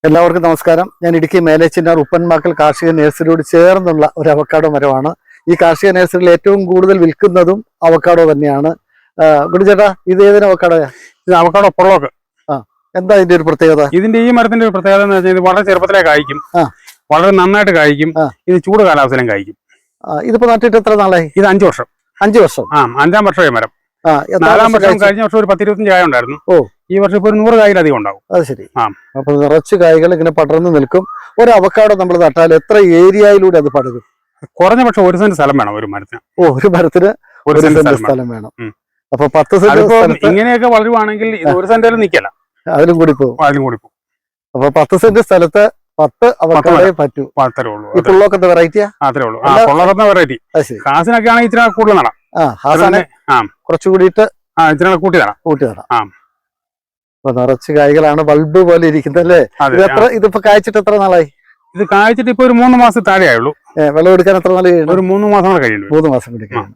എല്ലാവർക്കും നമസ്കാരം. ഞാൻ ഇടുക്കി മേലേച്ചിന്നാർ ഉപ്പന്മാക്കൽ കാർഷിക നഴ്സറിയോട് ചേർന്നുള്ള ഒരു അവക്കാഡോ മരമാണ്. ഈ കാർഷിക നഴ്സറിയിൽ ഏറ്റവും കൂടുതൽ വിൽക്കുന്നതും അവക്കാഡോ തന്നെയാണ്. ഗുഡിച്ചേട്ടാ, ഇത് ഏതിന് അവക്കാഡോയാ? ഇത് അവക്കാഡോ പൊള്ളോക്ക്. എന്താ ഇതിന്റെ ഒരു പ്രത്യേകത? ഇതിന്റെ ഈ മരത്തിന്റെ ഒരു പ്രത്യേകത എന്ന് വെച്ചാൽ ഇത് വളരെ ചെറുപ്പത്തിലേ കായ്ക്കും, വളരെ നന്നായിട്ട് കായ്ക്കും. ഇത് ചൂട് കാലാവസ്ഥയിലും കായ്ക്കും. ഇതിപ്പോ നട്ടിട്ട് എത്ര നാളായി? ഇത് 5 വർഷം. 5 വർഷം? 5ാം വർഷമായി മരം. 4ാം വർഷം കഴിഞ്ഞ വർഷം ഒരു 10-25 കായ ഉണ്ടായിരുന്നു. ഈ വർഷം ഇപ്പൊ ഒരു 100 കായിലധികം ഉണ്ടാവും. അത് ശരി. അപ്പൊ നിറച്ച് കായ്കൾ ഇങ്ങനെ പടർന്ന് നിൽക്കും. ഒരു അവക്കാഡോ നമ്മൾ നട്ടാൽ എത്ര ഏരിയയിലൂടെ അത് പടരും? കുറഞ്ഞ പക്ഷെ 1 സെന്റ് സ്ഥലം വേണം ഒരു മരത്തിന്. ഒരു മരത്തിന് 1 സെന്റ് സ്ഥലം വേണം. അപ്പൊ 10 സെന്റ് ഇങ്ങനെയൊക്കെ വളരുവാണെങ്കിൽ ഇത് 1 സെന്റിലും നിൽക്കല, അതിലും കൂടി പോകും. അപ്പൊ 10 സെന്റ് സ്ഥലത്ത് 10 അവക്കാഡോയെ പറ്റൂ. അത്രേ ഉള്ളൂ. ഈ പുള്ളോക്കത്തെ വെറൈറ്റിയാ? അത്രേ ഉള്ളൂ. പൊള്ളോക്കത്തെ വെറൈറ്റി. ഹാസിനൊക്കെ ആണെങ്കിൽ ഇച്ചിരി കൂടുതൽ നടാം. കുറച്ചുകൂടിയിട്ട് ഇച്ചിരി കൂട്ടി നടാം. അപ്പൊ നിറച്ച് കായ്കളാണ്, ബൾബ് പോലെ ഇരിക്കുന്നല്ലേ? ഇതിപ്പോ കായ്ച്ചിട്ട് എത്ര നാളായി? ഇത് കായ്ച്ചിട്ട് ഇപ്പൊ ഒരു 3 മാസം താഴെ ആയുള്ളൂ. വെള്ളം എടുക്കാൻ എത്ര നാൾ കഴിയും? ഒരു 3 മാസം കൂടെ കഴിയുന്നു. 3 മാസം കൂടി കഴിയും.